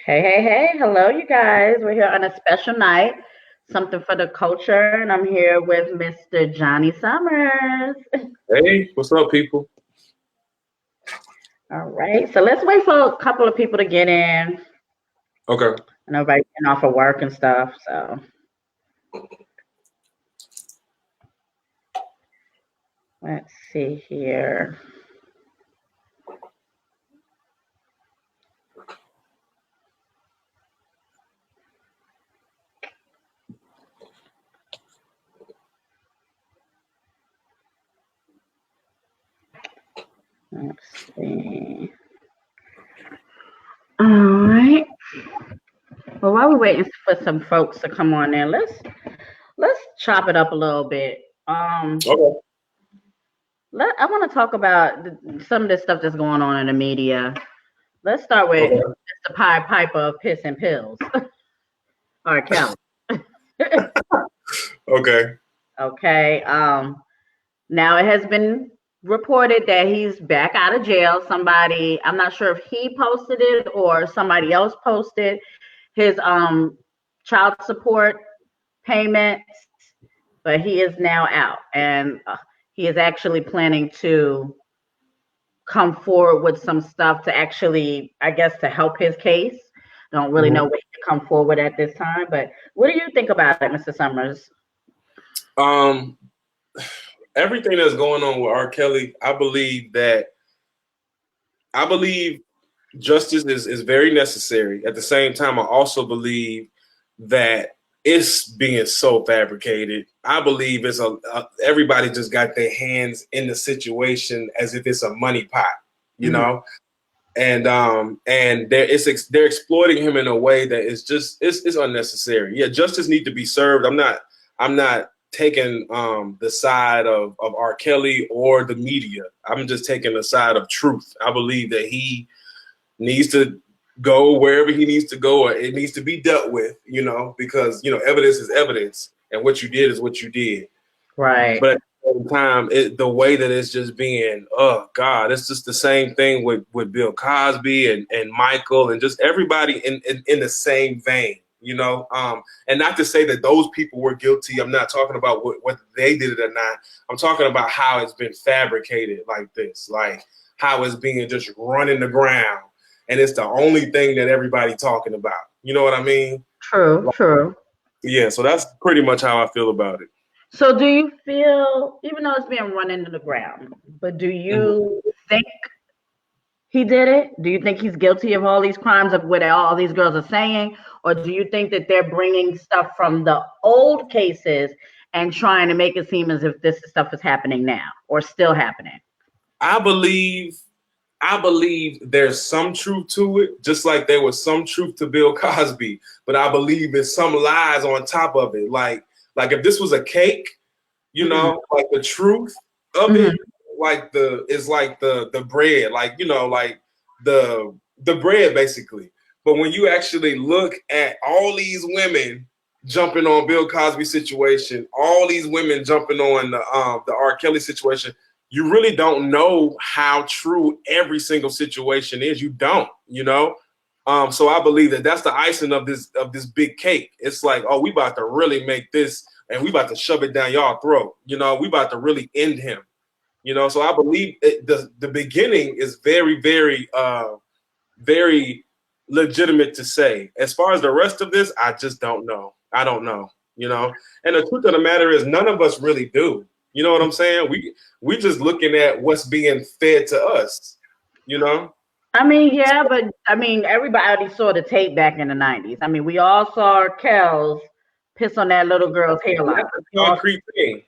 Hey, hey, hey. Hello, you guys. We're here on a special night, something for the culture, and I'm here with Mr. Johnny Summers. Hey, what's up, people? All right. So let's wait for a couple of people to get in Okay. and everybody getting off of work and stuff. So let's see here. Let's see. All right. Well, while we're waiting for some folks to come on in, let's chop it up a little bit. Okay. I want to talk about some of this stuff that's going on in the media. Let's start with Okay. Mr. Pied Piper of Piss and Pills, R. Kelly. Okay. Okay. Now it has been reported that he's back out of jail. I'm not sure if he posted it or somebody else posted his child support payments, but he is now out, and he is actually planning to come forward with some stuff to actually, I guess, to help his case. Don't really know Mhm. what he can come forward at this time, but what do you think about it, Mr. Summers? Um, Everything that's going on with R. Kelly, I believe justice is very necessary. At the same time, I also believe that it's being so fabricated. I believe everybody just got their hands in the situation as if it's a money pot, you Mhm. know. And they're exploiting him in a way that is just it's unnecessary. Yeah, justice need to be served. I'm not taking the side of R. Kelly or the media. I'm just taking the side of truth. I believe that he needs to go wherever he needs to go, or it needs to be dealt with, because evidence is evidence, and what you did is what you did. Right. But at the same time, the way that it's just being, oh God, it's just the same thing with Bill Cosby and Michael and just everybody in the same vein, and not to say that those people were guilty. I'm not talking about what they did it or not. I'm talking about how it's been fabricated like this, like how it's being just run in the ground. And it's the only thing that everybody talking about. You know what I mean? True, true. Yeah, so that's pretty much how I feel about it. So do you feel, even though it's being run into the ground, but do Mhm. you think he did it? Do you think he's guilty of all these crimes of what all these girls are saying? Or do you think that they're bringing stuff from the old cases and trying to make it seem as if this stuff is happening now or still happening? I believe I believe there's some truth to it, just like there was some truth to Bill Cosby. But I believe there's some lies on top of it. Like if this was a cake, Mm-hmm. like the truth of Mm-hmm. it, like the bread, like the bread basically. But when you actually look at all these women jumping on Bill Cosby situation, all these women jumping on the R. Kelly situation, you really don't know how true every single situation is. You don't. So I believe that that's the icing of this big cake. It's like, oh, we about to really make this, and we about to shove it down y'all throat. We about to really end him. So I believe the beginning is very, very, very legitimate to say. As far as the rest of this, I just don't know. I don't know. And the truth of the matter is, none of us really do. You know what I'm saying? We just looking at what's being fed to us. You know. I mean, yeah, but I mean, everybody saw the tape back in the 90s. I mean, we all saw Kells piss on that little girl's And hairline. that's a concrete thing.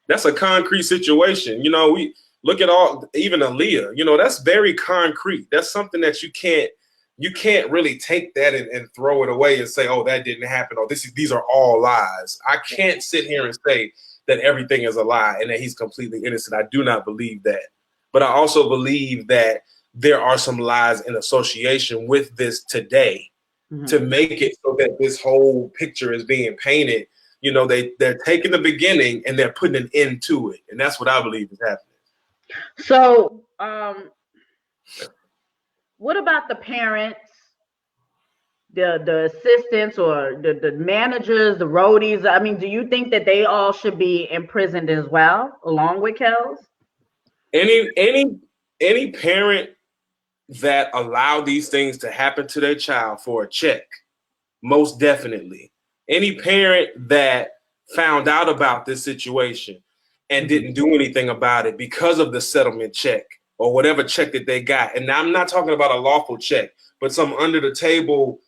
That's a concrete situation. We look at even Aaliyah, that's very concrete. That's something that you can't really take that and throw it away and say, oh, that didn't happen. Or these are all lies. I can't sit here and say that everything is a lie and that he's completely innocent. I do not believe that. But I also believe that there are some lies in association with this today to Mm-hmm. make it so that this whole picture is being painted. They're taking the beginning and they're putting an end to it. And that's what I believe is happening. So, what about the parents the assistants or the managers, the roadies? I mean, do you think that they all should be imprisoned as well, along with Kels? Any parent that allow these things to happen to their child for a check, most definitely. Any parent that found out about this situation and didn't do anything about it because of the settlement check or whatever check that they got. And I'm not talking about a lawful check, but some under the table,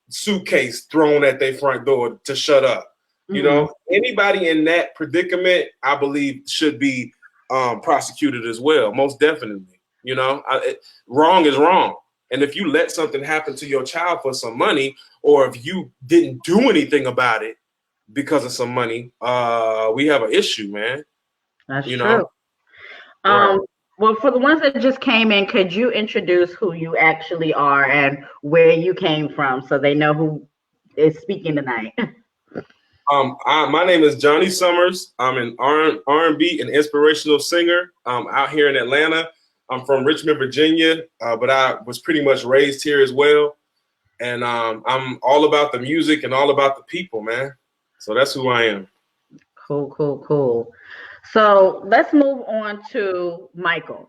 suitcase thrown at their front door to shut up. Anybody in that predicament, I believe, should be prosecuted as well, most definitely. Wrong is wrong. And if you let something happen to your child for some money, or if you didn't do anything about it because of some money, we have an issue, man. That's true. Right. Well, for the ones that just came in, could you introduce who you actually are and where you came from so they know who is speaking tonight? My name is Johnny Summers. I'm an R&B and inspirational singer out here in Atlanta. I'm from Richmond, Virginia, but I was pretty much raised here as well. And I'm all about the music and all about the people, man. So that's who I am. Cool. So let's move on to Michael,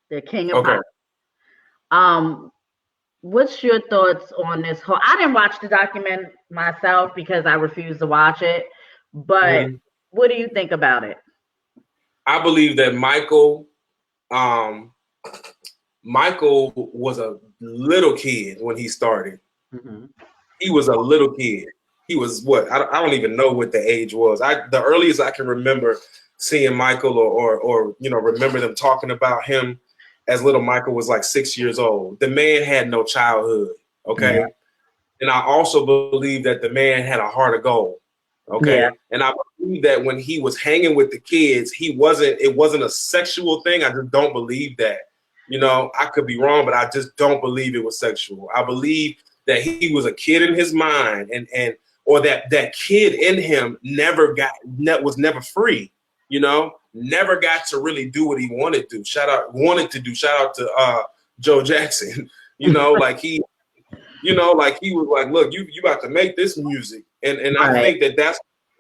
the king of pop. What's your thoughts on this whole? I didn't watch the document myself because I refuse to watch it. But what do you think about it? I believe that Michael was a little kid when he started. He was a little kid. He was what? I don't even know what the age was. The earliest I can remember seeing Michael or remember them talking about him as little Michael was like 6 years old. The man had no childhood. Okay. Yeah. And I also believe that the man had a heart of gold. Okay. Yeah. And I believe that when he was hanging with the kids, it wasn't a sexual thing. I just don't believe that. I could be wrong, but I just don't believe it was sexual. I believe that he was a kid in his mind or that kid in him was never free, never got to really do what he wanted to. Shout out to Joe Jackson, like he was like, look, you about to make this music. And right. I think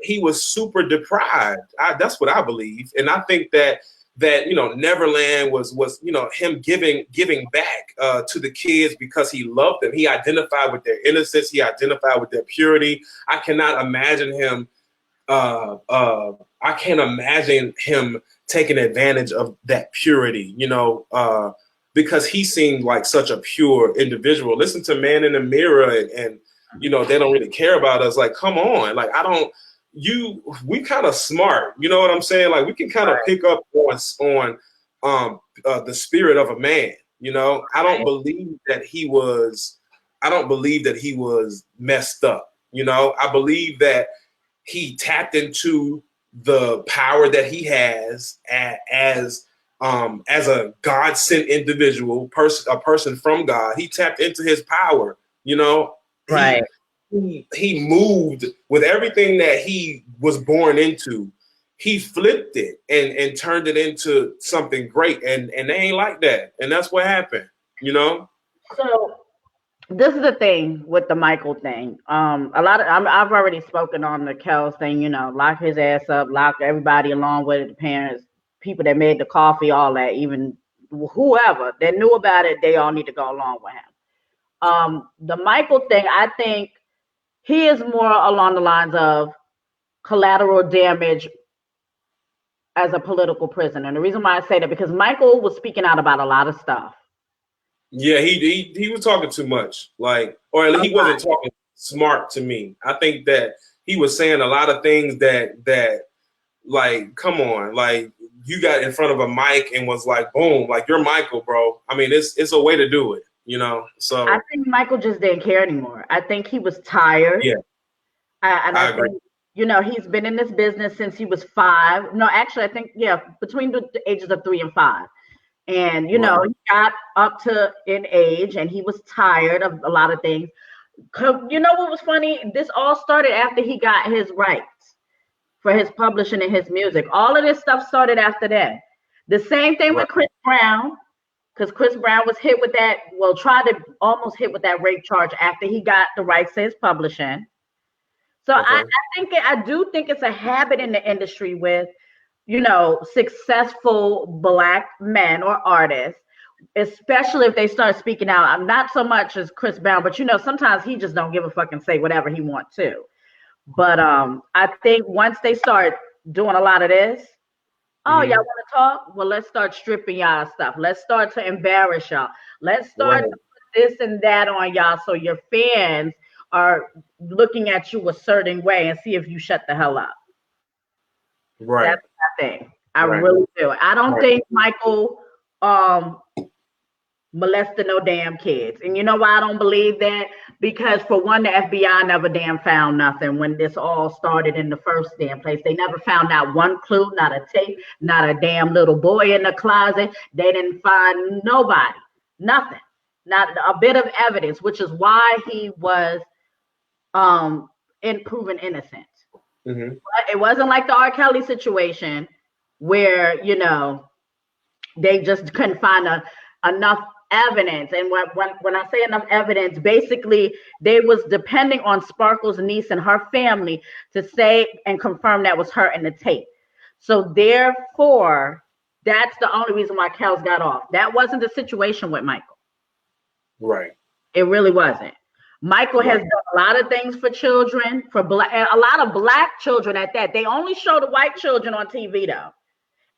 he was super deprived. That's what I believe. And I think that Neverland was him giving back to the kids because he loved them. He identified with their innocence. He identified with their purity. I cannot imagine him. I can't imagine him taking advantage of that purity. Because he seemed like such a pure individual. Listen to Man in the Mirror, and they don't really care about us. Like, come on, like we kind of smart, you know what I'm saying? Like we can kind of pick up on the spirit of a man. I don't believe that he was messed up. I believe that he tapped into the power that he has as a God-sent individual, a person from God. He tapped into his power. Right. He moved with everything that he was born into. He flipped it and turned it into something great. And they ain't like that. And that's what happened, So this is the thing with the Michael thing. I've already spoken on the Kels thing, lock his ass up, lock everybody along with it, the parents, people that made the coffee, all that, even whoever that knew about it, they all need to go along with him. The Michael thing, I think he is more along the lines of collateral damage as a political prisoner. And the reason why I say that, because Michael was speaking out about a lot of stuff. Yeah, he was talking too much, or at least he wasn't talking smart to me. I think that he was saying a lot of things that like, come on, like you got in front of a mic and was like, boom, like you're Michael, bro. I mean, it's a way to do it, So I think Michael just didn't care anymore. I think he was tired. Yeah, I agree. Think, he's been in this business since he was 5. No, actually, I think between the ages of 3 and 5. And he got up to in age, and he was tired of a lot of things. You know what was funny? This all started after he got his rights for his publishing and his music. All of this stuff started after that. The same thing with Chris Brown. because Chris Brown was hit with that, well, tried to almost hit with that rape charge after he got the rights to his publishing. So Okay. I do think it's a habit in the industry with, successful Black men or artists, especially if they start speaking out. I'm not so much as Chris Brown, but sometimes he just don't give a fuck and say whatever he wants to. But I think once they start doing a lot of this, oh, y'all want to talk? Well, let's start stripping y'all stuff. Let's start to embarrass y'all. Let's start to put this and that on y'all so your fans are looking at you a certain way and see if you shut the hell up. Right. That's my thing. I really do. I don't think Michael molested no damn kids. And you know why I don't believe that? Because for one, the FBI never damn found nothing when this all started in the first damn place. They never found out one clue, not a tape, not a damn little boy in the closet. They didn't find nobody, nothing, not a bit of evidence, which is why he was proven innocent. But it wasn't like the R. Kelly situation where, they just couldn't find enough evidence. And when I say enough evidence, basically they was depending on Sparkle's niece and her family to say and confirm that was her in the tape. So therefore, that's the only reason why Kels got off. That wasn't the situation with Michael. Right. It really wasn't. Michael has done a lot of things for children, a lot of Black children at that. They only show the white children on TV though.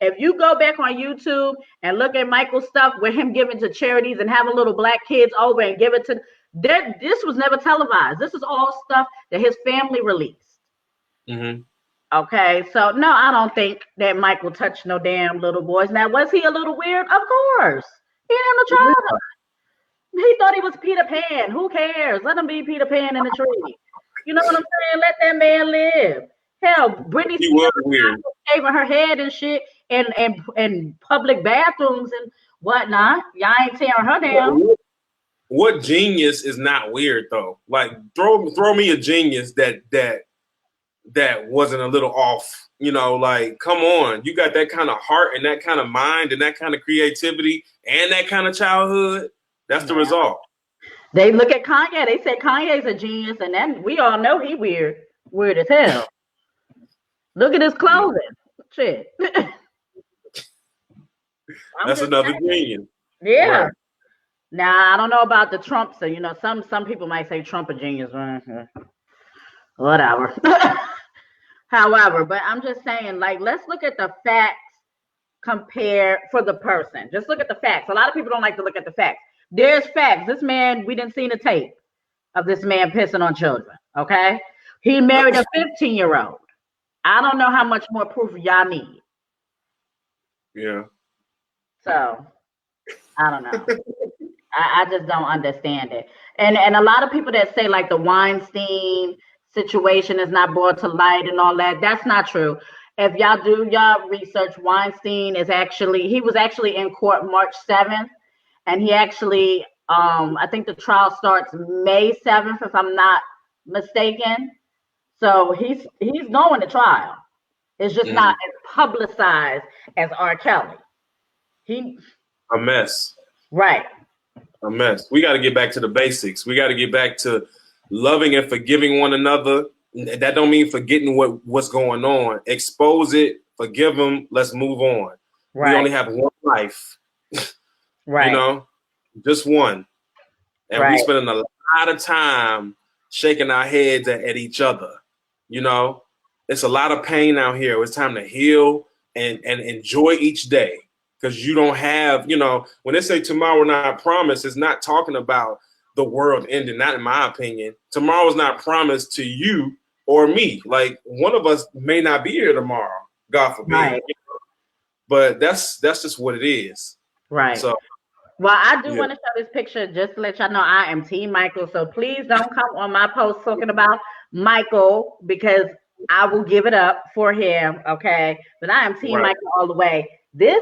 If you go back on YouTube and look at Michael's stuff with him giving to charities and having little Black kids over and give it to that, this was never televised. This is all stuff that his family released. Okay, so no, I don't think that Michael touched no damn little boys. Now, was he a little weird? Of course. He didn't have no child. He thought he was Peter Pan. Who cares? Let him be Peter Pan in the tree. You know what I'm saying? Let that man live. Hell, Britney Spears shaving her head and shit in public bathrooms and whatnot. Y'all ain't tearing her down. What genius is not weird though? Like throw me a genius that wasn't a little off. Like come on, you got that kind of heart and that kind of mind and that kind of creativity and that kind of childhood. That's the result. They look at Kanye. They say Kanye's a genius, and then we all know he weird as hell. Look at his clothing. Shit. That's another genius. Yeah. Right. Now I don't know about the Trump. So some people might say Trump a genius. Whatever. However, but I'm just saying, like, let's look at the facts compare for the person. Just look at the facts. A lot of people don't like to look at the facts. There's facts. This man, we didn't see the tape of this man pissing on children. Okay. He married a 15-year-old. I don't know how much more proof y'all need. Yeah. So I don't know. I just don't understand it. And a lot of people that say like the Weinstein situation is not brought to light and all that, that's not true. If y'all do y'all research, Weinstein he was actually in court March 7th, and he actually I think the trial starts May 7th, if I'm not mistaken. So he's going to trial. It's just not as publicized as R. Kelly. A mess. Right. A mess. We got to get back to the basics. We got to get back to loving and forgiving one another. That don't mean forgetting what's going on. Expose it, forgive them, let's move on. Right. We only have one life. Right. Just one. And we spending a lot of time shaking our heads at each other. It's a lot of pain out here. It's time to heal and enjoy each day. Because you don't have, when they say tomorrow not promised, it's not talking about the world ending, not in my opinion. Tomorrow's not promised to you or me. Like one of us may not be here tomorrow, God forbid. Right. But that's just what it is. Right. So, well, I do want to show this picture just to let y'all know I am Team Michael. So please don't come on my post talking about Michael because I will give it up for him. Okay. But I am Team Michael all the way. This,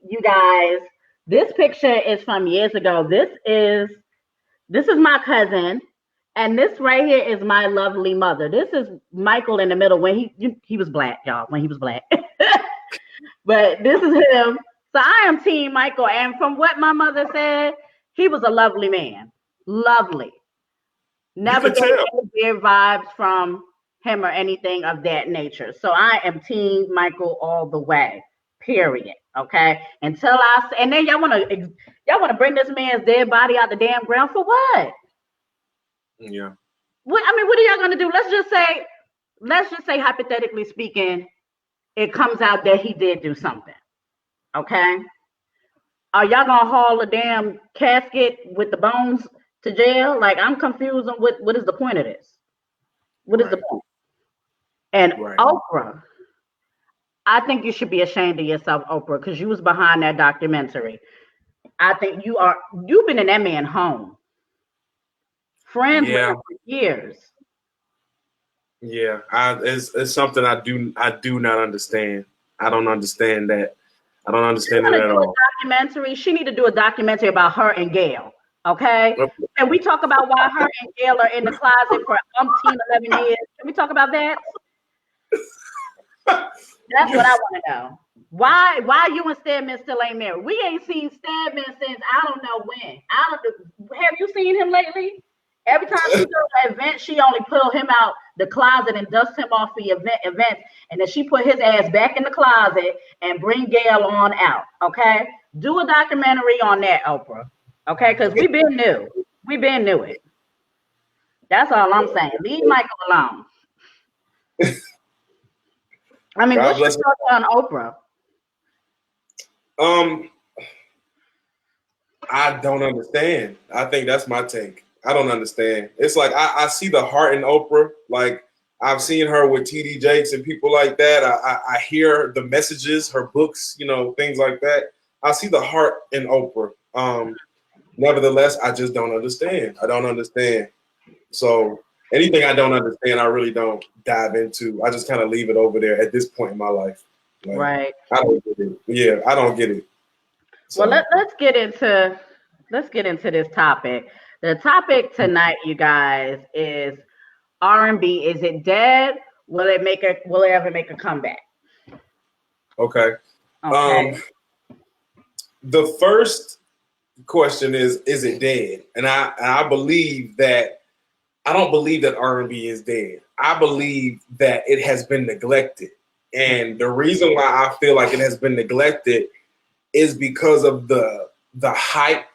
you guys, this picture is from years ago. This is my cousin. And this right here is my lovely mother. This is Michael in the middle when he was black, y'all, when he was black. But this is him So I am Team Michael, and from what my mother said, he was a lovely man. Lovely. You Never could gave tell. any weird vibes from him or anything of that nature. So I am Team Michael all the way. Period. Okay. And then y'all wanna bring this man's dead body out the damn ground for what? Yeah. What I mean, what are y'all gonna do? Let's just say hypothetically speaking, it comes out that he did do something. Okay. Are y'all gonna haul a damn casket with the bones to jail? Like, I'm confused on what is the point of this? What is the Right. point? And Right. Oprah, I think you should be ashamed of yourself, Oprah, because you was behind that documentary. I think you've been in that man home, friends with Yeah. him for years. Yeah. It's something I do not understand. I don't understand that. I don't She's understand it gonna at do a all. documentary. She need to do a documentary about her and Gail. Okay? And we talk about why her and Gail are in the closet for 11 years. Can we talk about that? That's what I want to know. Why you and Stedman still ain't married? We ain't seen Stedman since I don't know when. Have you seen him lately? Every time she does an event, she only pull him out the closet and dust him off the events, and then she put his ass back in the closet and bring Gail on out. Okay, do a documentary on that, Oprah. Okay, because we been new. We been knew it. That's all I'm saying. Leave Michael alone. I mean, God what's your bless thoughts on Oprah? him. I don't understand. I think that's my take. I don't understand. It's like I see the heart in Oprah. Like I've seen her with TD Jakes and people like that. I hear the messages, her books, things like that. I see the heart in Oprah. Nevertheless, I just don't understand. I don't understand. So anything I don't understand, I really don't dive into. I just kind of leave it over there at this point in my life. Like, Right. I don't get it. Yeah, I don't get it. Well, So let's get into this topic. The topic tonight, you guys, is R&B. Is it dead? Will it ever make a comeback? okay. Okay. The first question is it dead? And I believe that I don't believe that R&B is dead. I believe that it has been neglected. And the reason why I feel like it has been neglected is because of the hype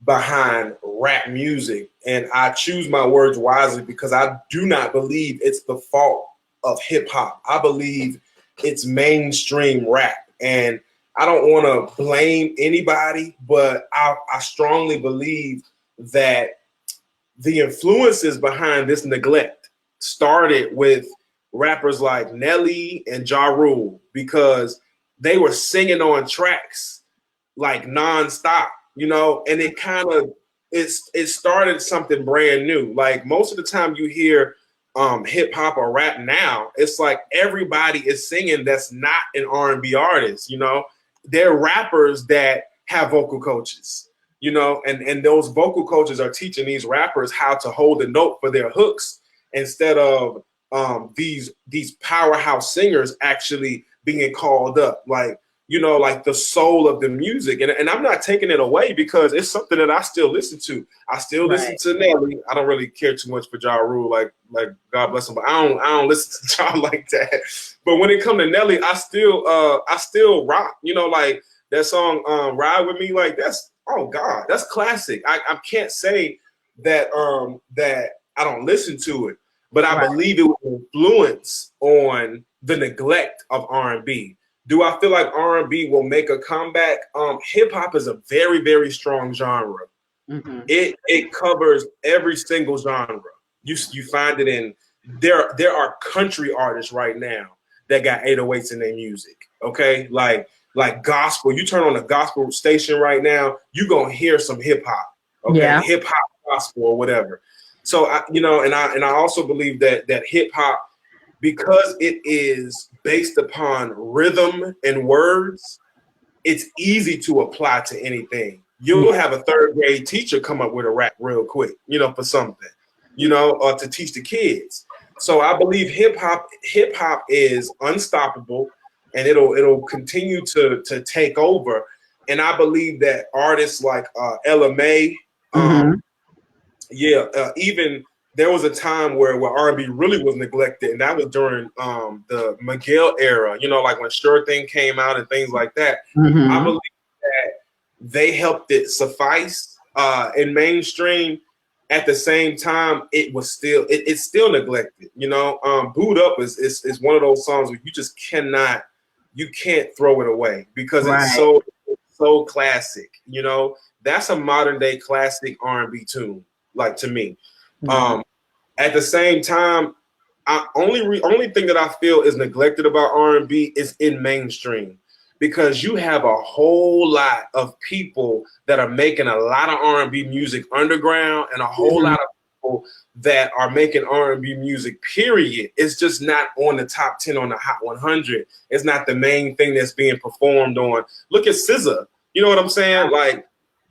behind rap music. And I choose my words wisely because I do not believe it's the fault of hip hop. I believe it's mainstream rap. And I don't want to blame anybody, but I strongly believe that the influences behind this neglect started with rappers like Nelly and Ja Rule because they were singing on tracks like nonstop, and it kind of it started something brand new. Like most of the time you hear hip hop or rap now, it's like everybody is singing that's not an R&B artist, They're rappers that have vocal coaches, and those vocal coaches are teaching these rappers how to hold a note for their hooks instead of these powerhouse singers actually being called up. Like the soul of the music. And I'm not taking it away because it's something that I still listen to. I still listen Right. to Nelly. I don't really care too much for Ja Rule, like God bless him, but I don't listen to Ja like that. But when it comes to Nelly, I still rock. Like that song Ride With Me, like that's, oh God, that's classic. I can't say that that I don't listen to it, but I Right. believe it will influence on the neglect of R&B. Do I feel like R&B will make a comeback? Hip hop is a very, very strong genre. Mm-hmm. It covers every single genre. You find it in there are country artists right now that got 808s in their music. Okay, like gospel. You turn on a gospel station right now, you're gonna hear some hip hop. Okay, Yeah. hip hop gospel or whatever. So I also believe that hip hop, because it is based upon rhythm and words, it's easy to apply to anything. You'll have a third grade teacher come up with a rap real quick, for something, or to teach the kids. So I believe hip hop is unstoppable, and it'll continue to take over. And I believe that artists like LMA, Mm-hmm. even there was a time where R&B really was neglected, and that was during the Miguel era, like when Sure Thing came out and things like that. I Mm-hmm. believe that they helped it suffice in mainstream. At the same time, it's still neglected. Boot Up is one of those songs where you can't throw it away because it's Right. so classic. That's a modern day classic R&B tune, like, to me. Yeah. At the same time, only thing that I feel is neglected about R&B is in mainstream, because you have a whole lot of people that are making a lot of R&B music underground, and a whole Mm-hmm. lot of people that are making R&B music, period. It's just not on the top 10 on the Hot 100. It's not the main thing that's being performed on. Look at SZA. You know what I'm saying? Like,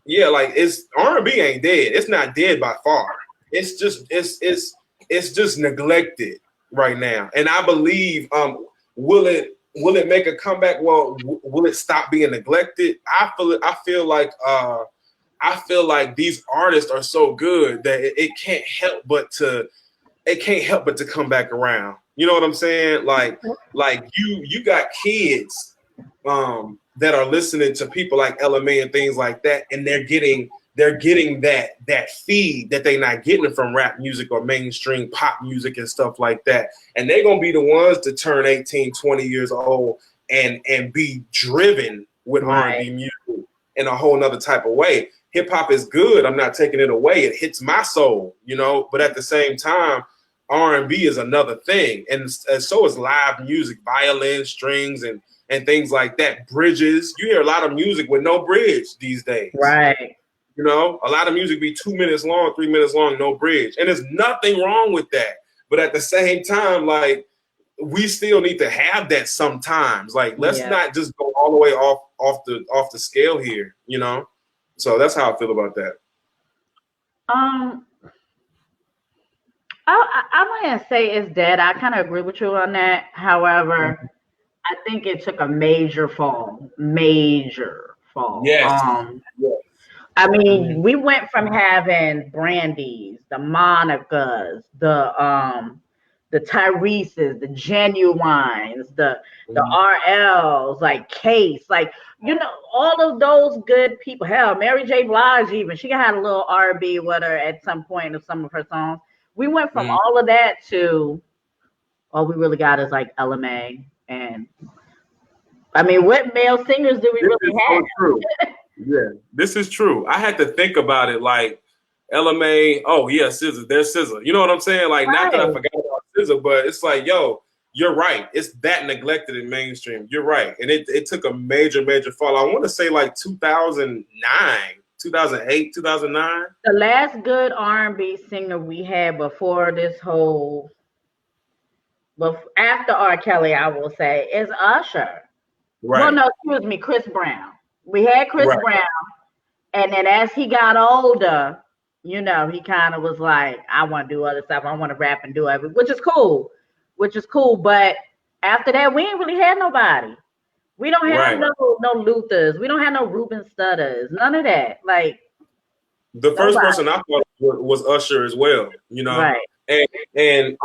yeah, like, it's R&B ain't dead. It's not dead by far. It's just neglected right now. And I believe, will it make a comeback? Well, will it stop being neglected? I feel like these artists are so good that it can't help but to come back around. You know what I'm saying? Like you got kids that are listening to people like LMA and things like that, and they're getting that feed that they're not getting from rap music or mainstream pop music and stuff like that. And they're gonna be the ones to turn 18, 20 years old and be driven with Right. R&B music in a whole nother type of way. Hip hop is good. I'm not taking it away. It hits my soul, but at the same time, R&B is another thing. And so is live music, violin, strings, and things like that. Bridges. You hear a lot of music with no bridge these days. Right. A lot of music be 2 minutes long, 3 minutes long, no bridge. And there's nothing wrong with that. But at the same time, like, we still need to have that sometimes. Like, let's not just go all the way off the scale here, So that's how I feel about that. Um, I wouldn't say it's dead. I kind of agree with you on that. However, I think it took a major fall. Major fall. Yes. Yes. I mean, we went from having Brandies, the Monicas, the Tyreses, the Genuines, the RLs, like Case, like, all of those good people. Hell, Mary J. Blige, even she had a little R&B with her at some point of some of her songs. We went from all of that to all we really got is like LMA. And I mean, what male singers do we really have? So true. Yeah, this is true. I had to think about it, like LMA. Oh yeah, SZA. There's SZA. You know what I'm saying? Like, not that I forgot about SZA, but it's like, yo, you're right. It's that neglected in mainstream. You're right, and it took a major fall. I want to say like 2009, 2008, 2009. The last good R&B singer we had before this whole, after R. Kelly, I will say, is Usher. Right. Well, no, excuse me, Chris Brown. We had Chris Brown, and then as he got older, he kind of was like, I want to do other stuff. I want to rap and do everything, which is cool. But after that, we ain't really had nobody. We don't have no Luthers. We don't have no Ruben Studders. None of that. Like, the first person I thought was Usher as well. Right. And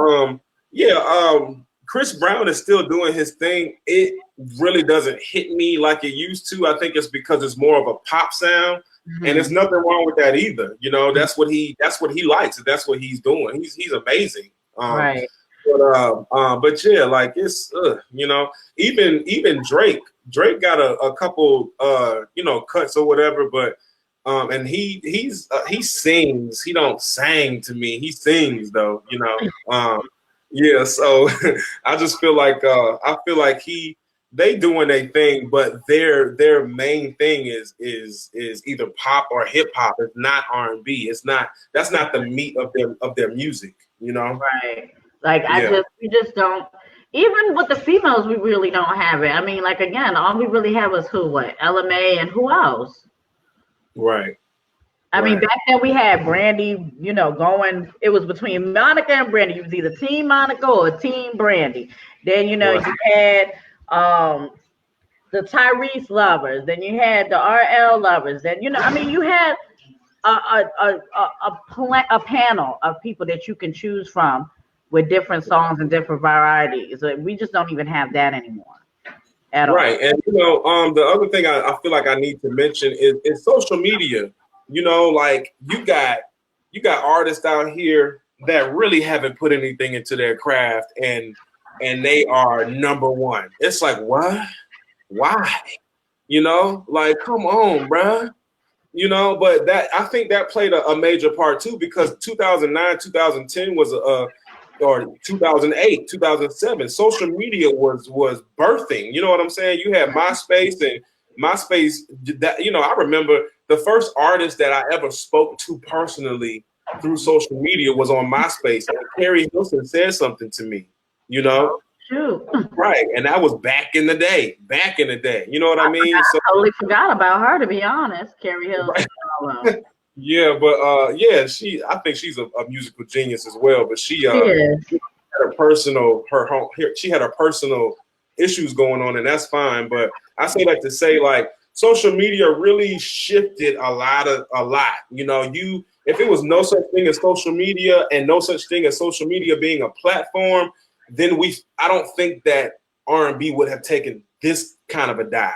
Chris Brown is still doing his thing. It really doesn't hit me like it used to. I think it's because it's more of a pop sound, and there's nothing wrong with that either. That's what he likes, and that's what he's doing. He's amazing. Right. But yeah, like, it's even Drake got a couple cuts or whatever, but and he sings. He don't sing to me. He sings though, yeah. So I just feel like they doing a thing, but their main thing is either pop or hip hop. It's not R&B. That's not the meat of their music, Right. Like, we just don't. Even with the females, we really don't have it. I mean, like, again, all we really have was LMA and who else? Right. I mean, back then we had Brandy, going. It was between Monica and Brandy. You was either Team Monica or Team Brandy. Then, you had the Tyrese lovers, then you had the RL lovers, then I mean, you had a panel of people that you can choose from with different songs and different varieties. We just don't even have that anymore at all. Right. And the other thing I feel like I need to mention is social media. Like you got artists out here that really haven't put anything into their craft and they are number one. It's like, what? Why? Like, come on, bruh. But that I think that played a major part too, because 2009, 2010 was or 2008, 2007, social media was birthing. You know what I'm saying? You had MySpace, and MySpace, that I remember the first artist that I ever spoke to personally through social media was on MySpace. And Carrie Hilson said something to me, Shoot. Right. And that was back in the day. You know what I mean? I totally forgot about her, to be honest. Carrie Hill. Right. Yeah, but I think she's a musical genius as well. But she had her personal issues going on, and that's fine. But I say that to say, like, social media really shifted a lot. If it was no such thing as social media and no such thing as social media being a platform, then I don't think that R&B would have taken this kind of a dive.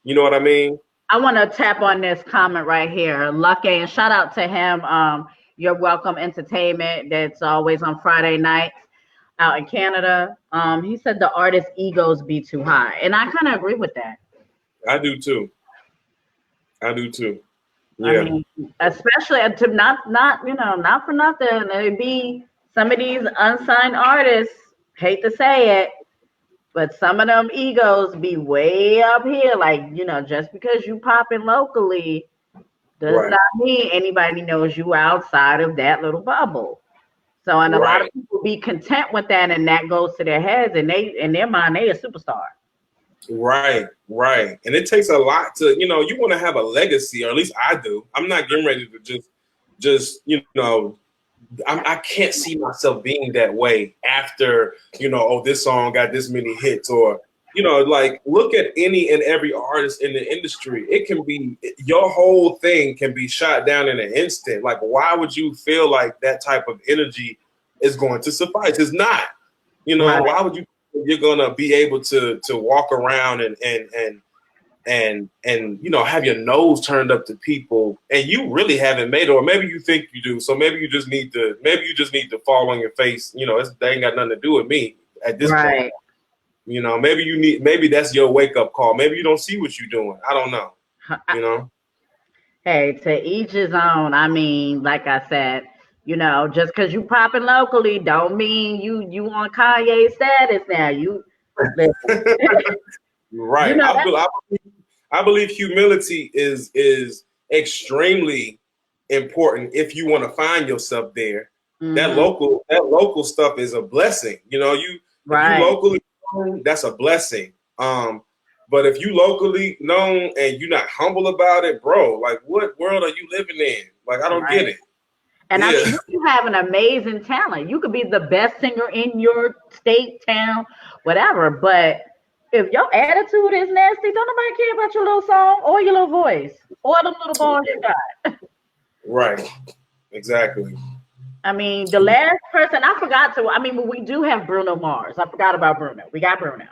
You know what I mean? I want to tap on this comment right here. Lucky, and shout out to him. You're Welcome Entertainment. That's always on Friday nights out in Canada. He said the artist' egos be too high. And I kind of agree with that. I do too. Yeah. I mean, especially to not for nothing. There be some of these unsigned artists, hate to say it, but some of them egos be way up here. Like, just because you popping locally does not mean anybody knows you outside of that little bubble. So, and a lot of people be content with that, and that goes to their heads, and in their mind, they a superstar. Right. And it takes a lot to, you want to have a legacy, or at least I do. I'm not getting ready to just I can't see myself being that way after, this song got this many hits, or, like, look at any and every artist in the industry. It can be, your whole thing can be shot down in an instant. Like, why would you feel like that type of energy is going to suffice? It's not, why would you're going to be able to walk around and have your nose turned up to people, and you really haven't made it, or maybe you think you do. So maybe you just need to fall on your face. They ain't got nothing to do with me at this point. Maybe that's your wake up call. Maybe you don't see what you're doing. I don't know. Hey, to each his own. I mean, like I said, just because you popping locally don't mean you on Kanye status now. Right. I believe humility is extremely important if you want to find yourself there. Mm-hmm. That local stuff is a blessing. If you locally known, that's a blessing. But if you locally known and you're not humble about it, bro, like, what world are you living in? Like, I don't get it. And I mean, you have an amazing talent. You could be the best singer in your state, town, whatever. But if your attitude is nasty, don't nobody care about your little song or your little voice or them little bars you got. Right. Exactly. I mean, the last person but we do have Bruno Mars. I forgot about Bruno. We got Bruno.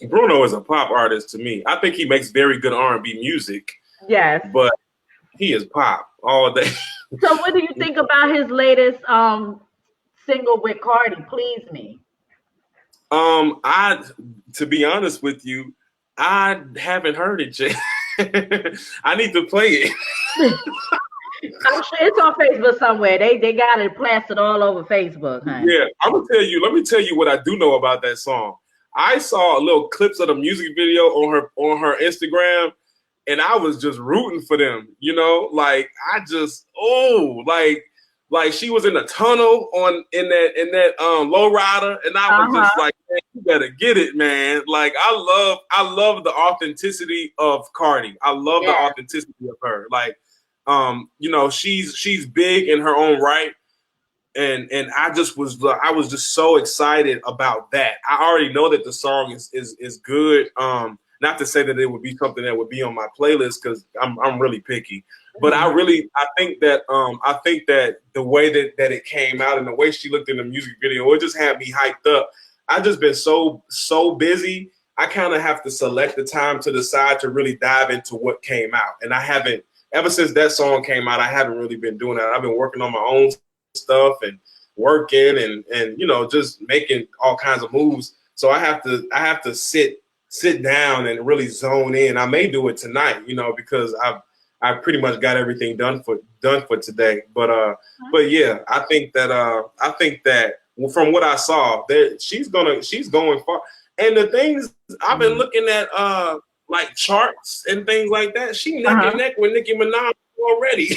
Bruno is a pop artist to me. I think he makes very good R&B music. Yes. But he is pop all day. So what do you think about his latest single with Cardi, Please Me? To be honest with you, I haven't heard it yet. I need to play it. I'm sure it's on Facebook somewhere. They got it plastered all over Facebook, honey. Yeah, let me tell you what I do know about that song. I saw little clips of the music video on her Instagram, and I was just rooting for them, like like she was in a tunnel in that lowrider, and I was just like, man, you better get it, man. Like, I love the authenticity of Cardi. I love the authenticity of her. Like, she's big in her own right. And I was just so excited about that. I already know that the song is good. Not to say that it would be something that would be on my playlist because I'm really picky. But I think that the way that it came out and the way she looked in the music video, it just had me hyped up. I've just been so busy. I kind of have to select the time to decide to really dive into what came out. And I haven't, ever since that song came out, I haven't really been doing that. I've been working on my own stuff and working and you know, just making all kinds of moves. So I have to sit down and really zone in. I may do it tonight, you know, because I pretty much got everything done for today. But yeah, I think that from what I saw, that she's going far. And the things I've been looking at, like charts and things like that, she neck and neck with Nicki Minaj already.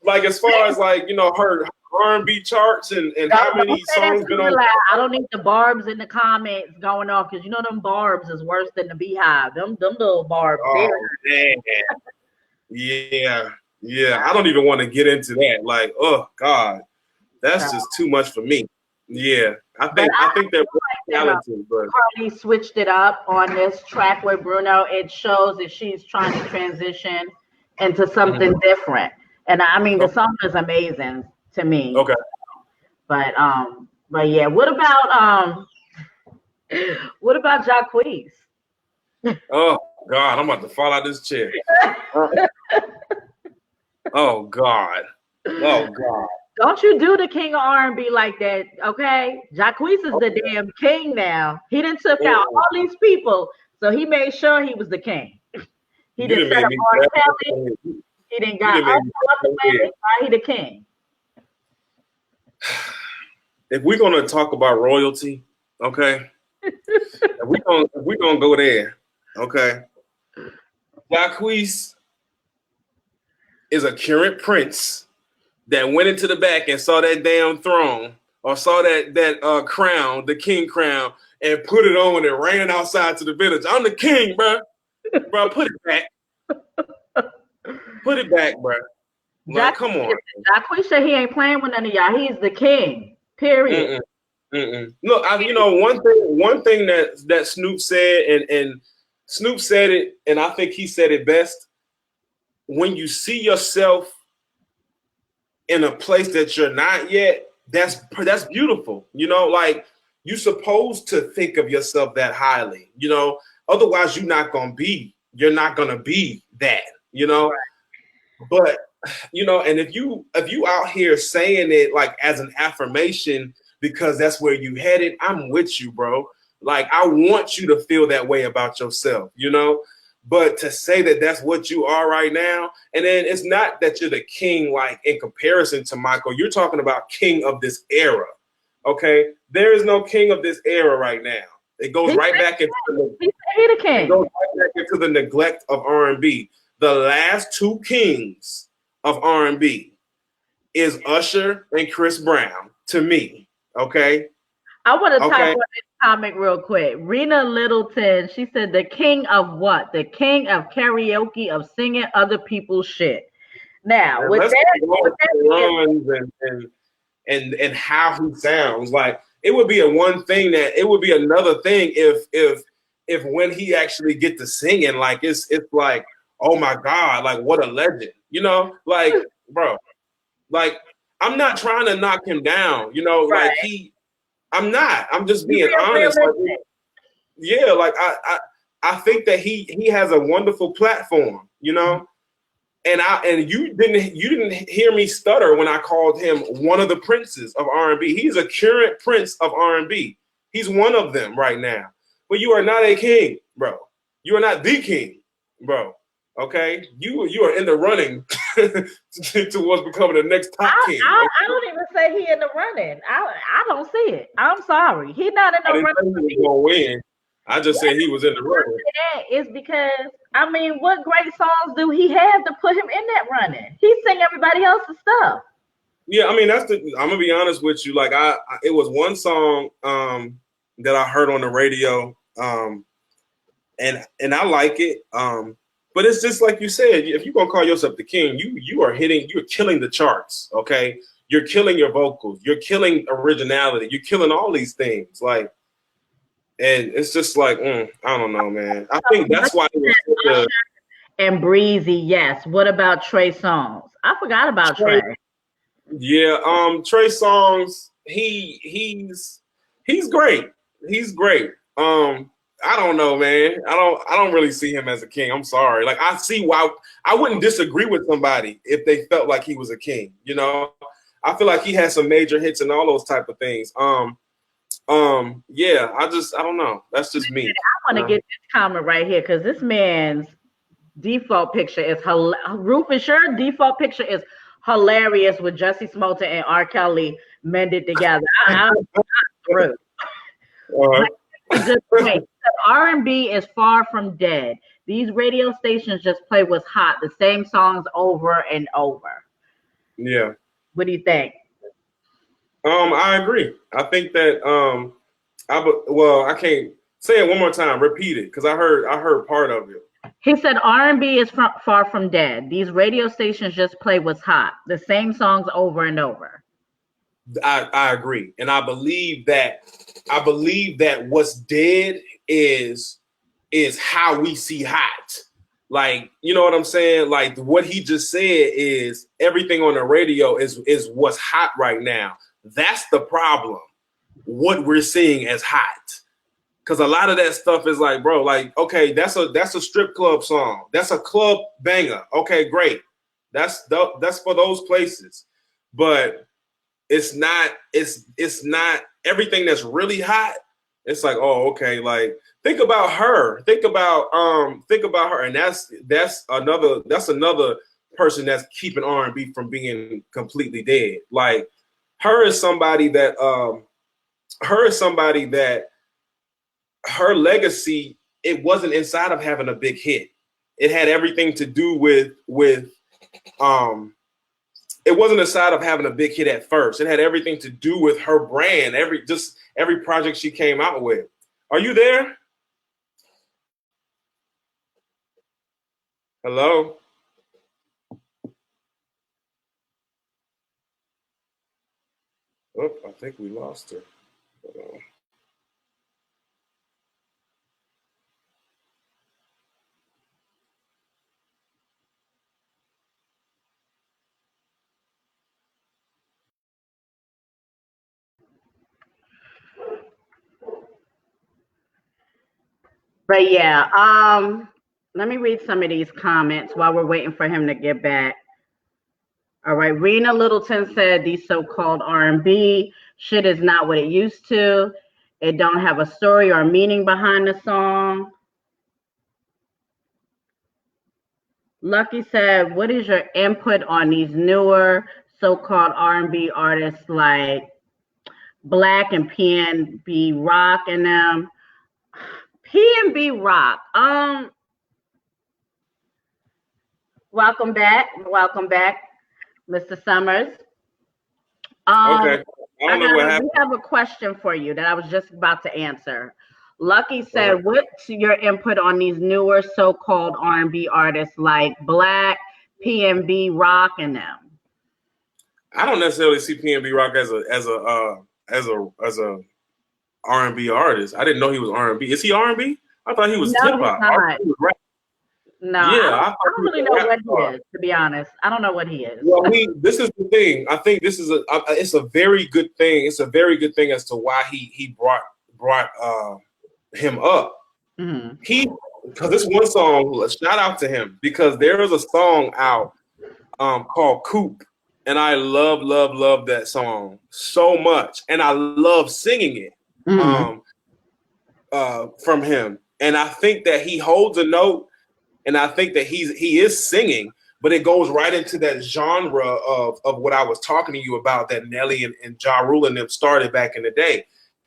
Like as far as like, you know, her R&B charts and how many songs been on. I don't need the barbs in the comments going off because you know them barbs is worse than the beehive. Them little barbs. Oh man. Yeah. I don't even want to get into that. Like, oh God, that's just too much for me. Yeah, I think they're talented, but Carly switched it up on this track with Bruno. It shows that she's trying to transition into something different. And I mean, the song is amazing to me. Okay. But yeah, what about Jacquees? Oh God, I'm about to fall out this chair. Oh God. Don't you do the king of R&B like that, okay? Jacquees is the damn king now. He done took out all these people, so he made sure he was the king. He didn't set up R. Kelly. He didn't got all the way. He the king. If we're gonna talk about royalty, okay, if we're gonna go there, okay, Jacquees is a current prince that went into the back and saw that damn throne or saw that crown, the king crown, and put it on and ran outside to the village. I'm the king, bro. Bro, put it back. Put it back, bro. Like, come on. Jacquees said he ain't playing with none of y'all. He's the king. Period. Look, you know, one thing that Snoop said, and Snoop said it, and I think he said it best. When you see yourself in a place that you're not yet, that's beautiful. You know, like you're supposed to think of yourself that highly, you know, otherwise you're not gonna be that, you know. Right. But you know, and if you out here saying it like as an affirmation because that's where you headed, I'm with you, bro. Like I want you to feel that way about yourself, you know. But to say that that's what you are right now, and then it's not that you're the king, like in comparison to Michael, you're talking about king of this era. Okay, there is no king of this era right now. It goes right back into the neglect of R&B. The last two kings of R&B is Usher and Chris Brown to me. Okay. I want to type on this comment real quick. Rena Littleton, she said the king of what? The king of karaoke, of singing other people's shit. Now, with that and how he sounds, like it would be another thing if when he actually get to singing, like it's like, oh my God, like what a legend, you know, like bro, like I'm not trying to knock him down, you know, right. Like I'm just being honest. Like, yeah, like I think that he has a wonderful platform, you know, and you didn't hear me stutter when I called him one of the princes of R&B. He's a current prince of R&B. He's one of them right now. But you are not a king, bro. You are not the king, bro. Okay, you are in the running towards becoming the next top king. I don't even say he in the running. I don't see it. I'm sorry, he's not in the running. He was gonna win. I just said he was in the running. It's because I mean, what great songs do he have to put him in that running? He sing everybody else's stuff. Yeah, I mean I'm gonna be honest with you. Like it was one song that I heard on the radio, and I like it. But it's just like you said, if you're gonna call yourself the king, you're killing the charts, okay? You're killing your vocals, you're killing originality, you're killing all these things. Like, And it's just like, I don't know, man. I think that's why it was such a and Breezy, yes. What about Trey Songz? I forgot about Trey. Yeah, Trey Songz, he's great. He's great. I don't know, man. I don't really see him as a king. I'm sorry. Like, I see why I wouldn't disagree with somebody if they felt like he was a king. You know, I feel like he had some major hits and all those type of things. Yeah, I don't know. That's just me. I want to get this comment right here because this man's default picture is Rufus. Your default picture is hilarious with Jussie Smollett and R. Kelly mended together. I'm through. Just wait. R&B is far from dead. These radio stations just play what's hot, the same songs over and over. Yeah. What do you think? I agree. I think that I can't say it one more time. Repeat it, because I heard part of it. He said R&B is far from dead. These radio stations just play what's hot, the same songs over and over. I agree, and I believe that what's dead is how we see hot. Like, you know what I'm saying? Like, what he just said is everything on the radio is what's hot right now. That's the problem. What we're seeing as hot. Because a lot of that stuff is like, bro, like, okay, that's a strip club song. That's a club banger. Okay, great. That's for those places. But it's not everything that's really hot. It's like, oh, okay, like think about her. Think about her. And that's another person that's keeping R&B from being completely dead. Like her is somebody that her legacy, it wasn't inside of having a big hit. It had everything to do with it wasn't inside of having a big hit at first. It had everything to do with her brand, every project she came out with. Are you there? Hello? Oh, I think we lost her. But yeah, let me read some of these comments while we're waiting for him to get back. All right, Rena Littleton said these so-called R&B shit is not what it used to. It don't have a story or meaning behind the song. Lucky said, what is your input on these newer so-called R&B artists like Black and P&B Rock and them? P&B Rock. Welcome back, Mr. Summers. Okay. We have a question for you that I was just about to answer. Lucky said, what's your input on these newer so-called R&B artists like Black, P&B Rock, and them? I don't necessarily see P&B Rock as a R&B artist. I didn't know he was R&B. Is he R&B? I thought he was hip hop. No, I don't really know what he is, to be honest. I don't know what he is. Well, this is the thing. I think this is it's a very good thing. It's a very good thing as to why he brought him up. Mm-hmm. Because this one song, shout out to him, because there is a song out called Coop, and I love that song so much, and I love singing it from him. And I think that he holds a note. And I think that he is singing, but it goes right into that genre of what I was talking to you about, that Nelly and Ja Rule and them started back in the day.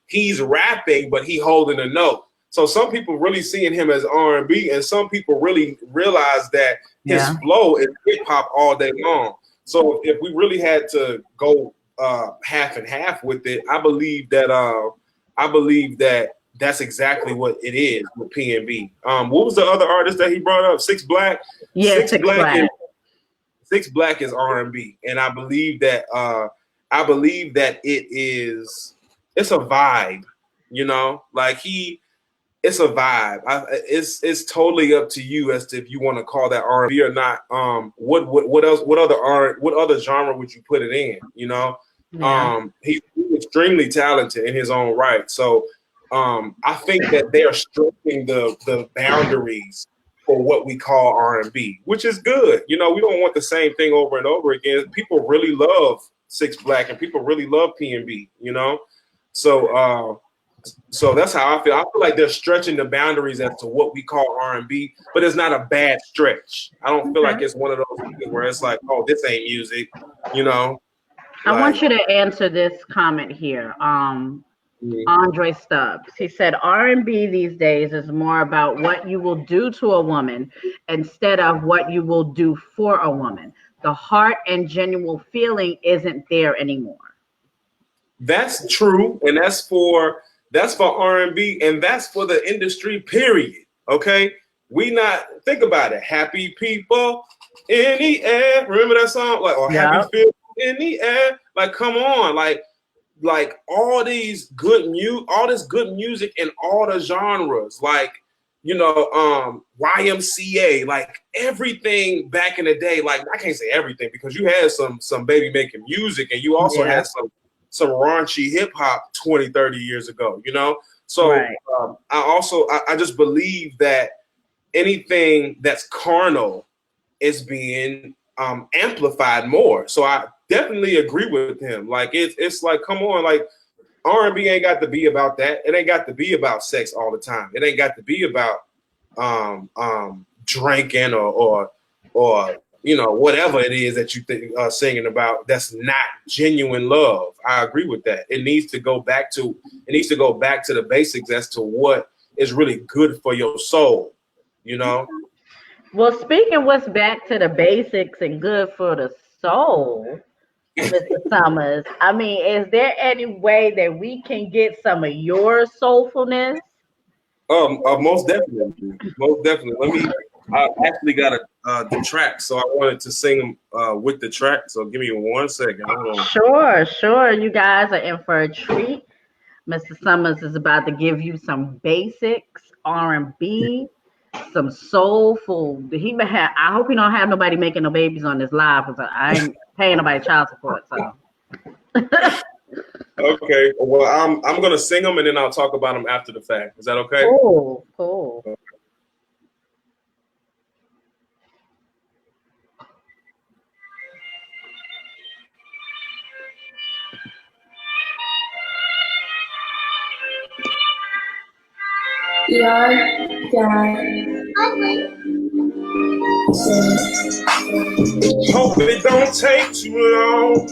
He's rapping, but he holding a note. So some people really seeing him as R&B, and some people really realize that his flow is hip hop all day long. So if we really had to go half and half with it, I believe that that's exactly what it is with P&B. What was the other artist that he brought up? Six Black. Yeah, Six Black. Six Black is R&B, and I believe that it's a vibe. You know, like it's a vibe. It's totally up to you as to if you want to call that R&B or not. What else? What other genre would you put it in? You know, Yeah. he's extremely talented in his own right. So I think that they are stretching the boundaries for what we call R&B, which is good. You know, we don't want the same thing over and over again. People really love Six Black and people really love P&B. You know, so. So that's how I feel. I feel like they're stretching the boundaries as to what we call R&B, but it's not a bad stretch. I don't feel like Okay. it's one of those things where it's like, oh, this ain't music, you know? I want Like, you to answer this comment here. Andre Stubbs. He said R&B these days is more about what you will do to a woman instead of what you will do for a woman. The heart and genuine feeling isn't there anymore. that's true, and that's for R&B, and that's for the industry. Period. Okay, we not think about it. Happy people in the air. Remember that song? Like, or happy Yeah. feel in the air. Like, come on, like all this good music in all the genres, like, you know, YMCA, like everything back in the day. Like, I can't say everything because you had some baby making music, and you also Yeah. had some raunchy hip hop 20, 30 years ago, you know. So Right. I just believe that anything that's carnal is being amplified more. So I definitely agree with him. Like, it's like, come on, like R&B ain't got to be about that. It ain't got to be about sex all the time. It ain't got to be about drinking or you know, whatever it is that you think singing about. That's not genuine love. I agree with that. It needs to go back to the basics as to what is really good for your soul. You know. Well, speaking what's back to the basics and good for the soul, Mr. Summers, I mean, is there any way that we can get some of your soulfulness? Most definitely, most definitely. I actually got the track, so I wanted to sing them with the track. So give me 1 second. Hold on. Sure, sure. You guys are in for a treat. Mr. Summers is about to give you some basics R&B, some soulful. I hope he don't have nobody making no babies on this live because I ain't paying nobody child support. So Okay. Well, I'm gonna sing them and then I'll talk about them after the fact. Is that okay? cool, cool. Hope it don't take too long.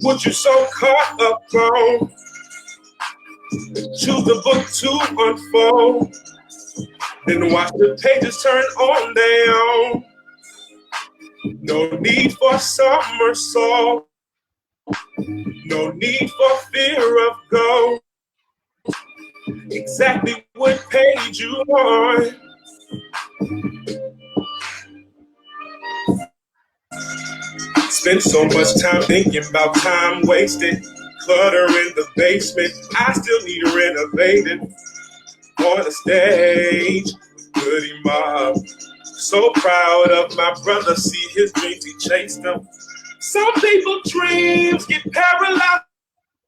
What you so caught up on? Choose the book to unfold. Then watch the pages turn on their own. No need for somersault. No need for fear of gold. Exactly what page you on. Spend so much time thinking about time wasted. Clutter in the basement. I still need renovating. On the stage, Goody Mob. So proud of my brother. See his dreams, he chased them. Some people's dreams get paralyzed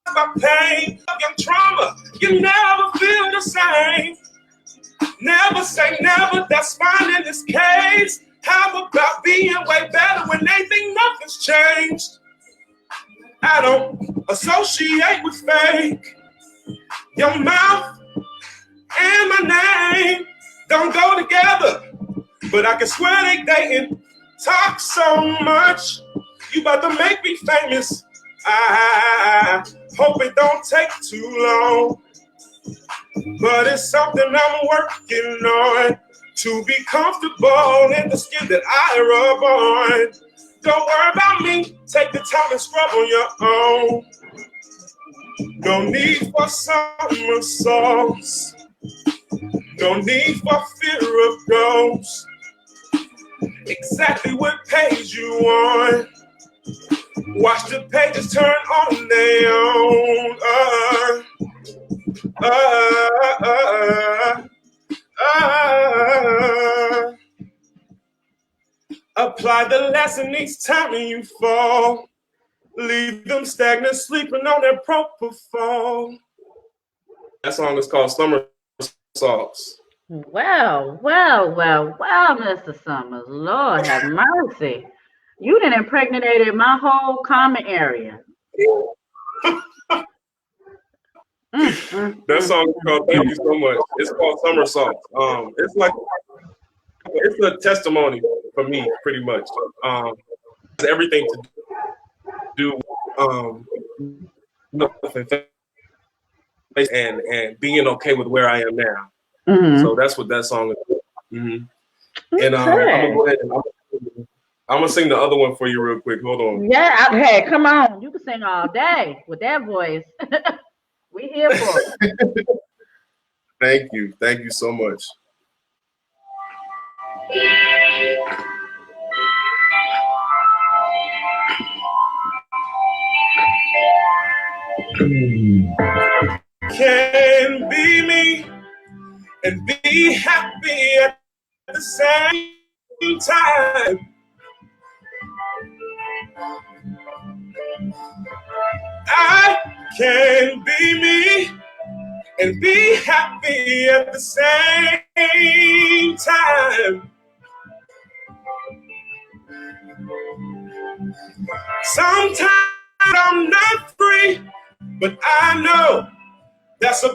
by pain. Young trauma, you never feel the same. Never say never, that's fine in this case. How about being way better when they think nothing's changed? I don't associate with fake. Your mouth and my name don't go together, but I can swear they dating. Talk so much, you about to make me famous. I hope it don't take too long, but it's something I'm working on to be comfortable in the skin that I rub on. Don't worry about me, take the time and scrub on your own. No need for summer sauce. No need for fear of ghosts. Exactly what page you on. Watch the pages turn on their own. Apply the lesson each time you fall. Leave them stagnant, sleeping on their propofol. That song is called Somersaults. Well, Mr. Summers. Lord have mercy. You done impregnated my whole common area. That song is called Thank You So Much. It's called Somersaults. It's like it's a testimony for me, pretty much. It's everything to do and being okay with where I am now. Mm-hmm. So that's what that song is. Mm-hmm. And I'm gonna go ahead and I'm gonna sing the other one for you real quick. Hold on. Yeah, hey, come on. You can sing all day with that voice. We here for it. Thank you. Thank you so much. Can be me and be happy at the same time. I can be me and be happy at the same time. Sometimes I'm not free, but I know that's a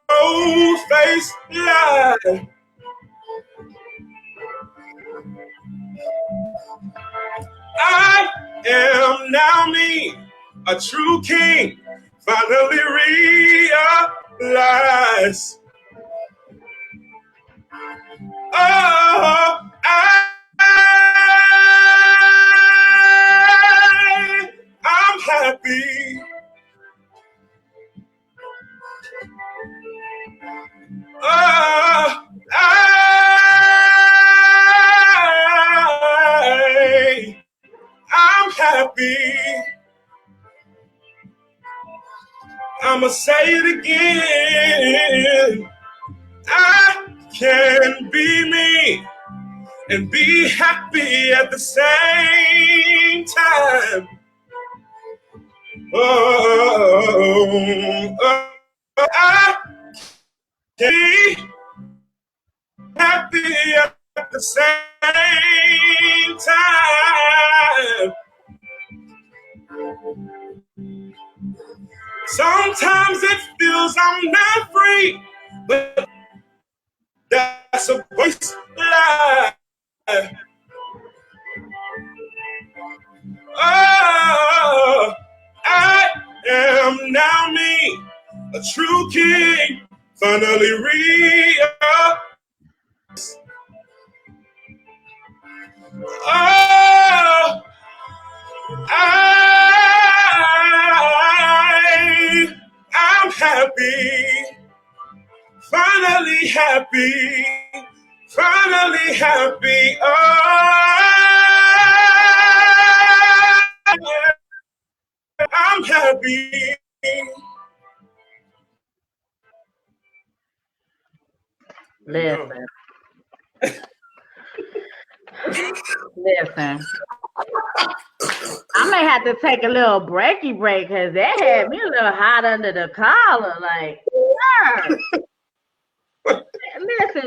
bold-faced lie. I am now me, a true king, finally realize. Oh, I'm happy. Oh, I'm happy. I'ma say it again. I can be me and be happy at the same time. Oh, I can be happy at the same time. Sometimes it feels I'm not free, but that's a voice lie. Oh, I am now me, a true king, finally real. Oh, I'm happy, finally happy, finally happy. Oh, I'm happy. Listen. Listen. I may have to take a little breaky break because that had me a little hot under the collar. Like, listen,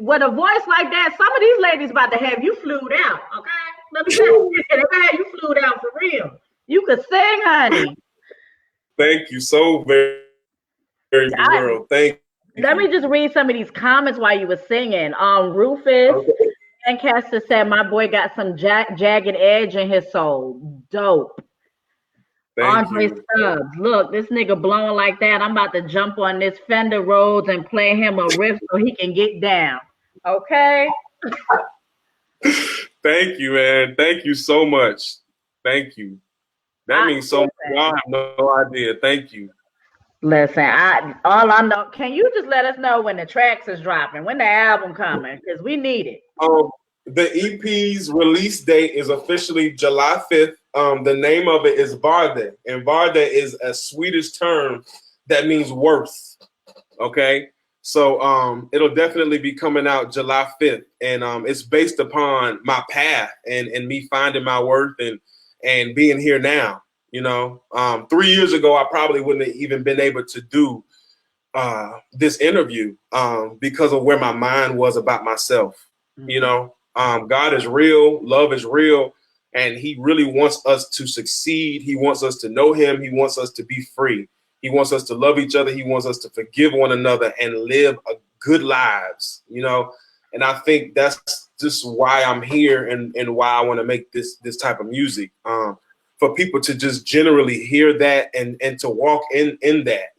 with a voice like that, some of these ladies about to have you flued out, okay? Let me tell you, they're going to have you flued out for real. You could sing, honey. Thank you so very, very much, girl. Thank you. Let me just read some of these comments while you were singing. Rufus Lancaster said, my boy got some jagged edge in his soul. Dope. Andre Stubbs, look, this nigga blowing like that. I'm about to jump on this Fender Rhodes and play him a riff so he can get down. Okay? Thank you, man. Thank you so much. Thank you. That means so much. I have no idea. Thank you. Listen, all I know, can you just let us know when the tracks is dropping, when the album coming? Because we need it. The EP's release date is officially July 5th. The name of it is Varde, and Varde is a Swedish term that means worth. Okay. So it'll definitely be coming out July 5th. And it's based upon my path and me finding my worth and being here now. 3 years ago I probably wouldn't have even been able to do this interview because of where my mind was about myself. God is real, love is real, and he really wants us to succeed. He wants us to know him. He wants us to be free. He wants us to love each other. He wants us to forgive one another and live a good lives, and I think that's just why I'm here and why I want to make this type of music. For people to just generally hear that and to walk in that.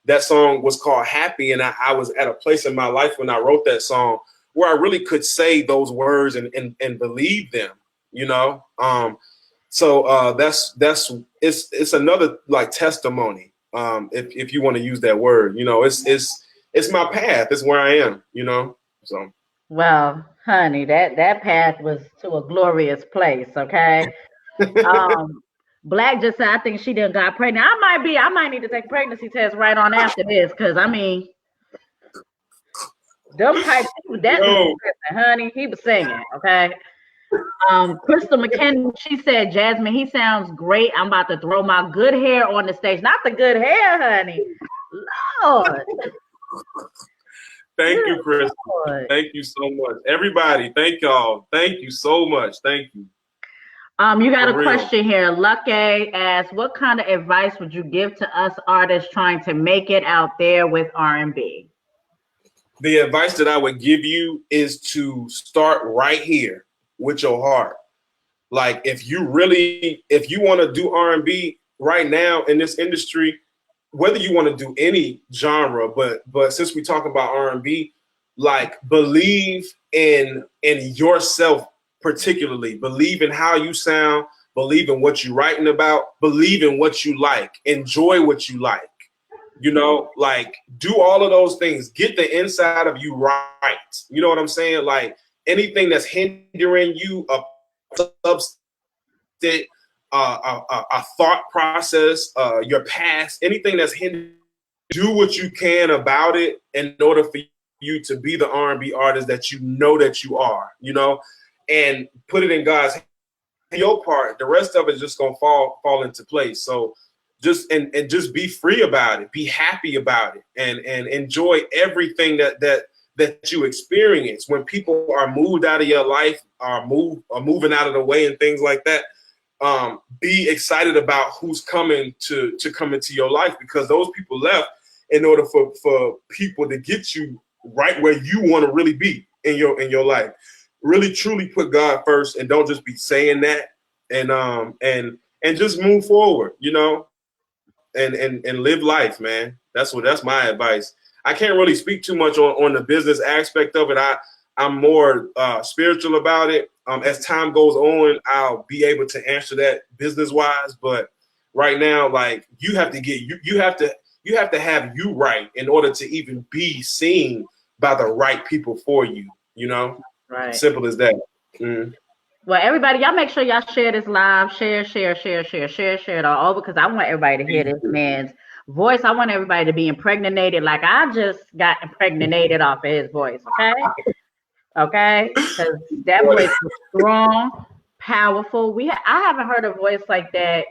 That song was called Happy, and I was at a place in my life when I wrote that song where I really could say those words and believe them, So that's it's another like testimony, if you want to use that word. It's my path. It's where I am, So Well, honey, that path was to a glorious place, okay? Black just said, I think she done got pregnant. I might need to take a pregnancy test right on after this, because I mean, them pipes, that was honey, he was singing, okay? Crystal McKenna, she said, Jasmine, he sounds great. I'm about to throw my good hair on the stage. Not the good hair, honey. Lord. Thank you, Chris. Thank you so much. Everybody, thank y'all. Thank you so much. Thank you. You got a question here. Lucky asks, what kind of advice would you give to us artists trying to make it out there with R&B? The advice that I would give you is to start right here with your heart. Like if you want to do R&B right now in this industry, whether you want to do any genre, but since we talk about R&B, like believe in yourself particularly. Believe in how you sound, believe in what you're writing about, believe in what you like, enjoy what you like. Like do all of those things. Get the inside of you right. You know what I'm saying? Like anything that's hindering you, a substance, a thought process, your past, anything that's hindering, do what you can about it in order for you to be the R&B artist that you know that you are, and put it in God's hands. Your part, the rest of it is just gonna fall into place. So just just be free about it, be happy about it, and enjoy everything that you experience. When people are moved out of your life, are moving out of the way and things like that, be excited about who's coming to come into your life, because those people left in order for people to get you right where you want to really be in your life. Really truly put God first, and don't just be saying that, and just move forward, and live life, man. That's my advice. I can't really speak too much on the business aspect of it. I'm more spiritual about it. As time goes on, I'll be able to answer that business wise. But right now, like you have to get you have to have you right in order to even be seen by the right people for you. Right. Simple as that. Mm. Well, everybody, y'all make sure y'all share this live. Share it all over, because I want everybody to hear this man's voice. I want everybody to be impregnated like I just got impregnated off of his voice. Okay, because that voice was strong, powerful. I haven't heard a voice like that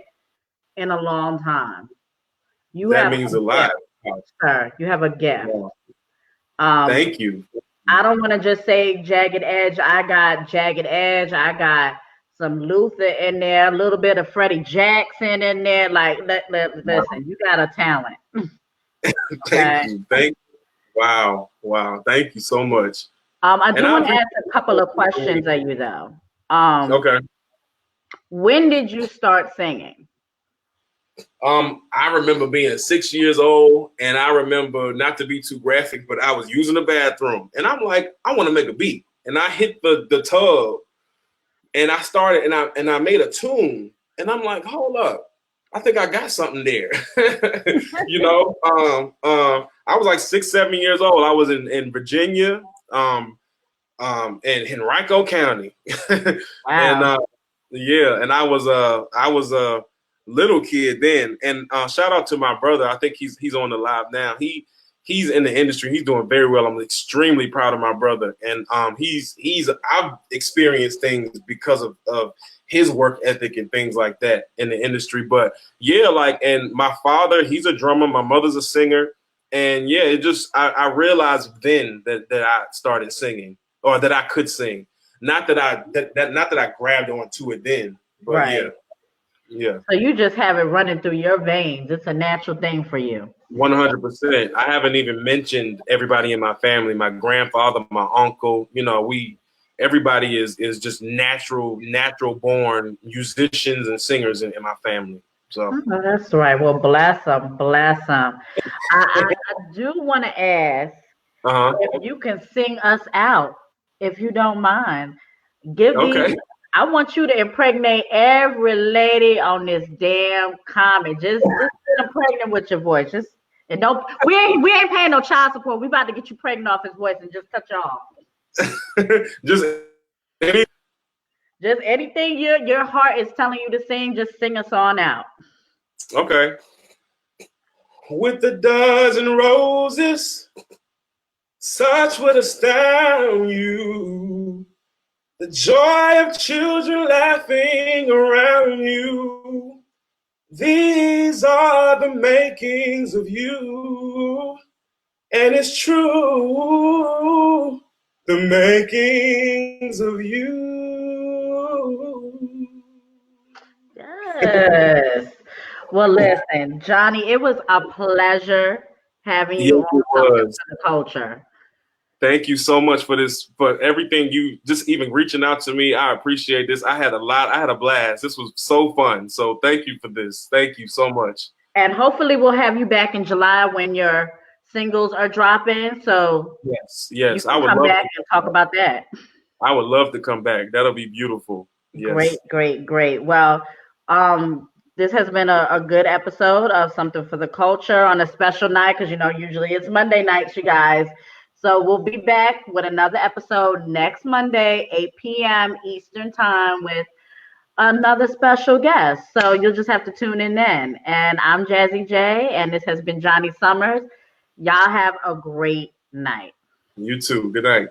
in a long time. That means a lot, sir. You have a gift. Thank you. I don't want to just say Jagged Edge. I got Jagged Edge. I got some Luther in there, a little bit of Freddie Jackson in there. Like, listen, you got a talent. Thank you. Wow. Thank you so much. I do want to ask a couple of questions of you, though. Okay. When did you start singing? I remember being 6 years old, and I remember, not to be too graphic, but I was using the bathroom, and I'm like, I want to make a beat, and I hit the tub, and I started, and I made a tune, and I'm like, hold up, I think I got something there. I was like 6, 7 years old. I was in Virginia, in Henrico County. Wow. And I was little kid then, and shout out to my brother. I think he's on the live now. He he's in the industry. He's doing very well. I'm extremely proud of my brother, and I've experienced things because of his work ethic and things like that in the industry. But yeah, like, and my father, he's a drummer. My mother's a singer, and yeah, it just I realized then that I started singing, or that I could sing. Not that I grabbed onto it then, but Right. yeah. So you just have it running through your veins. It's a natural thing for you. 100%. I haven't even mentioned everybody in my family, my grandfather, my uncle. You know, everybody is just natural born musicians and singers in my family. So Oh, that's right. Well, bless them, bless them. I do want to ask if you can sing us out, if you don't mind. Give me. okay. I want you to impregnate every lady on this damn comment. Just get them pregnant with your voice. Just and don't. We ain't paying no child support. We about to get you pregnant off his voice and just cut you off. just any- Just anything your heart is telling you to sing. Just sing us on out. okay. With a dozen roses, such would astound you. The joy of children laughing around you. These are the makings of you. And it's true, the makings of you. Yes. Well, listen, Johnny, it was a pleasure having you Yes, on it Something was. for the Culture. Thank you so much for this, for everything, you just even reaching out to me. I appreciate this. I had a blast. This was so fun. So thank you for this. Thank you so much. And hopefully we'll have you back in July when your singles are dropping. So you Yes, I can would come love back and talk about that. I would love to come back. That'll be beautiful. Great, Yes. great, great. Well, this has been a good episode of Something for the Culture on a special night because, usually it's Monday nights, you guys. So we'll be back with another episode next Monday, 8 p.m. Eastern Time with another special guest. So you'll just have to tune in then. And I'm Jazzy J, and this has been Johnny Summers. Y'all have a great night. You too. Good night.